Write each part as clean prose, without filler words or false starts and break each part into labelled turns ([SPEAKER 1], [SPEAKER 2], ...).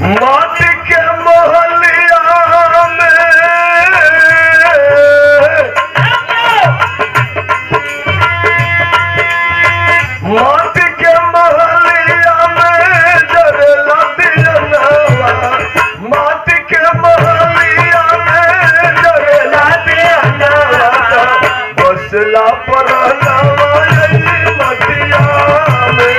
[SPEAKER 1] माटी के महलिया में माटी के महलिया में जरेला दियनवा माटी के महलिया में जरेला दियनवा बसला परनवा मटिया में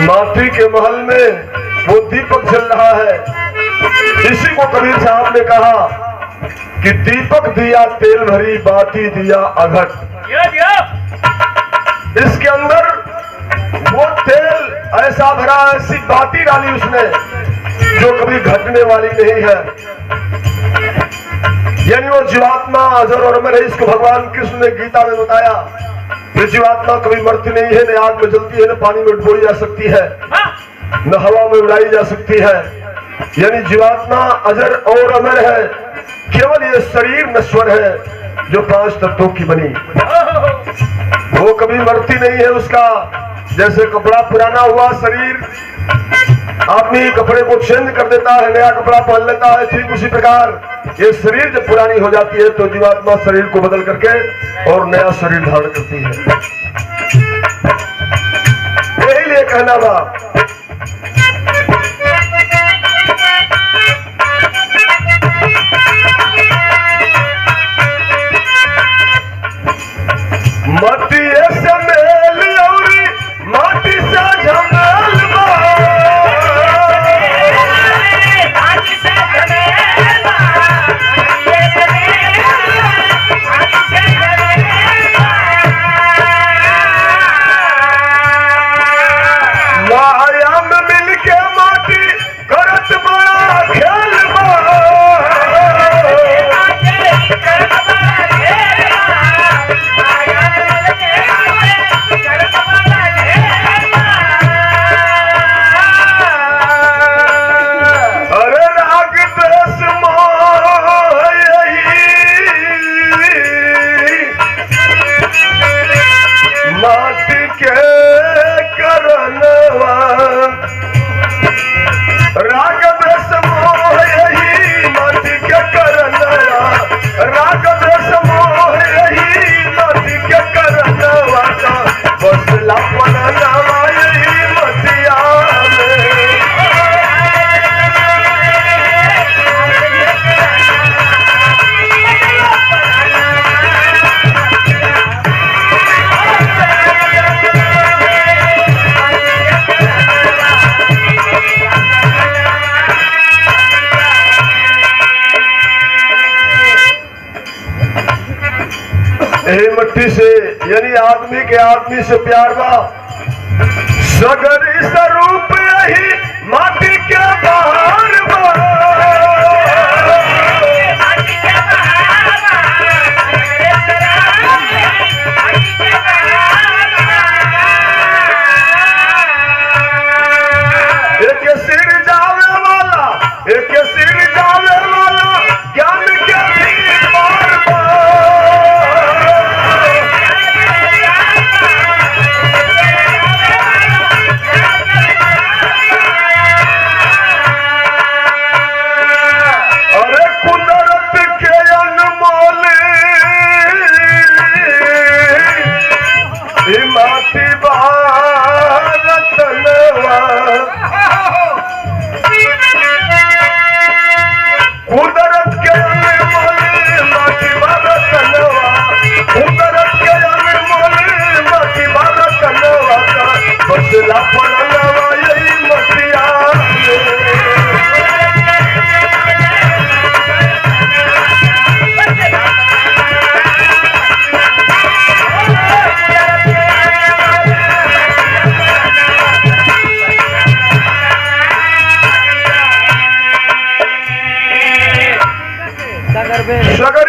[SPEAKER 1] माटी के महल में वो दीपक जल रहा है। इसी को कबीर साहब ने कहा कि दीपक दिया तेल भरी बाती दिया अघट। इसके अंदर वो तेल ऐसा भरा, ऐसी बाती डाली उसने जो कभी घटने वाली नहीं है। यानी वो जीवात्मा अजर और अमर है। इसको भगवान कृष्ण ने गीता में बताया। ये जीवात्मा कभी मरती नहीं है, न आग में जलती है, न पानी में डुबोई जा सकती है, न हवा में उड़ाई जा सकती है। यानी जीवात्मा अजर और अमर है। केवल ये शरीर नश्वर है जो 5 तत्वों की बनी। वो कभी मरती नहीं है। उसका जैसे कपड़ा पुराना हुआ, शरीर आदमी कपड़े को चेंज कर देता है, नया कपड़ा पहन लेता है, ठीक उसी प्रकार ये शरीर जब पुरानी हो जाती है तो जीवात्मा शरीर को बदल करके और नया शरीर धारण करती है। यही लिए कहना था माटी से मेल औरी माटी से झमेल माया में मिल के माटी करत बड़ा खेल मट्टी से, यानी आदमी के आदमी से प्यार बा। सगरी स्वरूप यही माटी के बाहर बा। एक सिर जावे वाला, एक सिर जावे वाला ज्ञान के भी बार बा।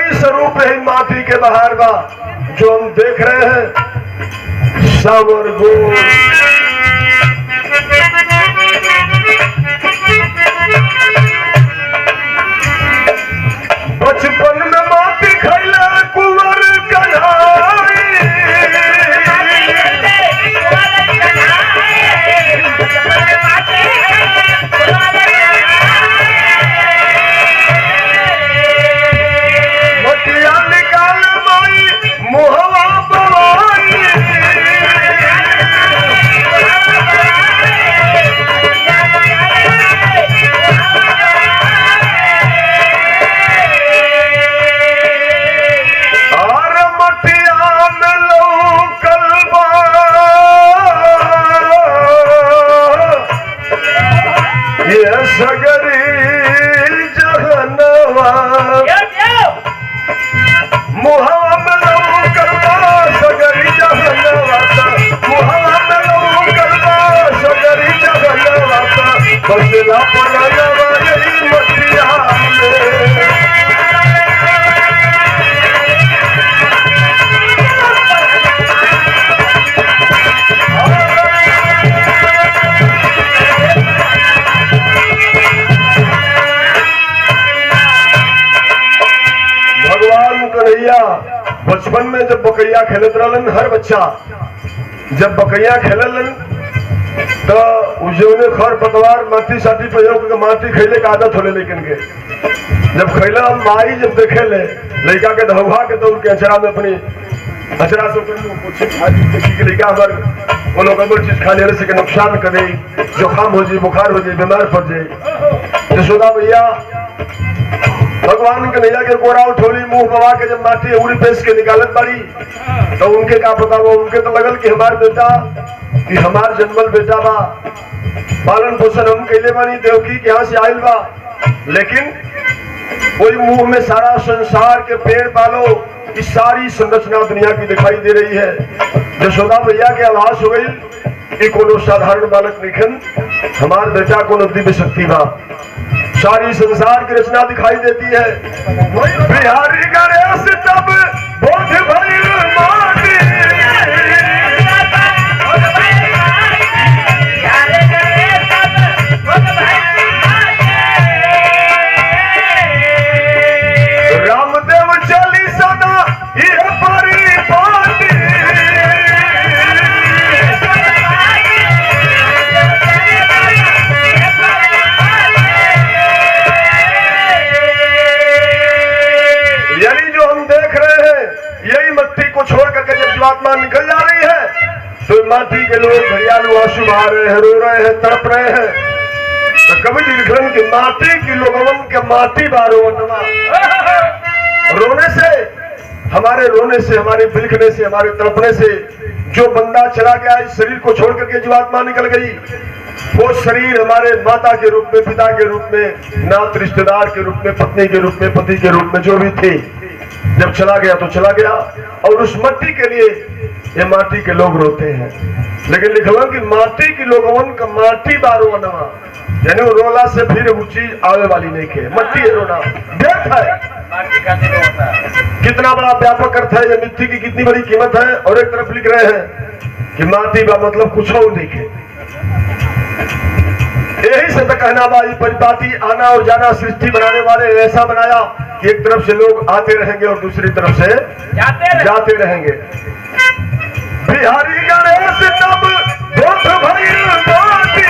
[SPEAKER 1] ही स्वरूप ही माटी के बाहर बा जो हम देख रहे हैं। सावर गोल बचपन में माटी खैला कुंवर कन्हाई, मटिया निकाल माई मुहवा बवाई, सगरी जहनवा मुहवा में लहू करवा सगरी जहनवा, मुहवा में लहू करवा सगरी जहनवा, बसला पड़वा यही मटिया में। बचपन में जब बकैया खेलत रहलन, हर बच्चा जब बकैया खेलन तो उजौने खर पतवार माटी साटी पे माटी खेले का आदत होले। लेकिन के जब खैला माई जब देखे ले लड़का के धौहा के तो उनके अचरा में अपनी अचरा से लड़का हमार वो लोग अगर चीज खा लेने से नुकसान करे, जुकाम हो जाए, बुखार हो जाए, बीमार पड़ जाए। यशोदा भैया भगवान के नैया के कोरा उठोली मुंह बवा के जब माटी उड़ी पेश के निकालत पड़ी तो उनके का पता वो उनके तो लगल कि हमार बेटा कि हमार जन्मल बेटा बा, पालन पोषण हम कैले बानी, देवकी के यहाँ से आयल बा। लेकिन कोई मुंह में सारा संसार के पेड़ पालो की सारी संरचना दुनिया की दिखाई दे रही है। यशोदा भैया के आभास हो गई कि कोनो साधारण बालक निखन हमार बेटा कोनो दिव्य शक्ति बा, सारी संसार की रचना दिखाई देती है। बिहारी गणेश तब बोध भइल माटी, रामदेव चली सदा ये परिपाटी, छोड़ करके जब जीवात्मा निकल जा रही है तो माटी के लोग घड़ियालू आंसू बहा रहे हैं, रो रहे हैं, तड़प रहे हैं। तो कवि जी लिख रहे हैं कि माटी की लोगवन के माटी बारो वनवा, रोने से, हमारे रोने से, हमारे बिलखने से, हमारे तड़पने से जो बंदा चला गया, इस शरीर को छोड़ करके जीवात्मा निकल गई, वो शरीर हमारे माता के रूप में, पिता के रूप में, नात रिश्तेदार के रूप में, पत्नी के रूप में, पति के रूप में जो भी थे, जब चला गया तो चला गया। और उस मट्टी के लिए ये माटी के लोग रोते हैं। लेकिन लिखवा कि माटी की लोगवन का माटी बारो नवा, यानी वो रोला से फिर वो चीज आवे वाली नहीं के, मट्टी है रोना व्यर्थ है। कितना बड़ा व्यापक अर्थ है, ये मिट्टी की कितनी बड़ी कीमत है। और एक तरफ लिख रहे हैं कि माटी का मतलब कुछ हो नहीं के। यही से तो कहना भाई परिपाटी आना और जाना, सृष्टि बनाने वाले ऐसा बनाया कि एक तरफ से लोग आते रहेंगे और दूसरी तरफ से जाते रहेंगे। बिहारी गणेश तब बोध भइल माटी,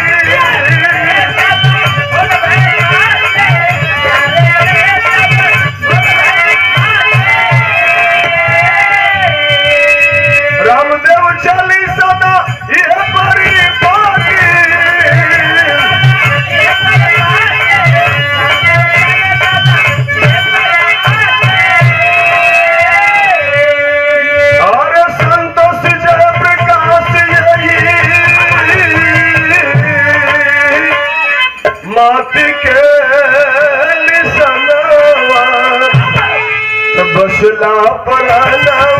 [SPEAKER 1] रामदेव चली सदा ये परिपाटी, माटी के निसनवा बसला परानवा।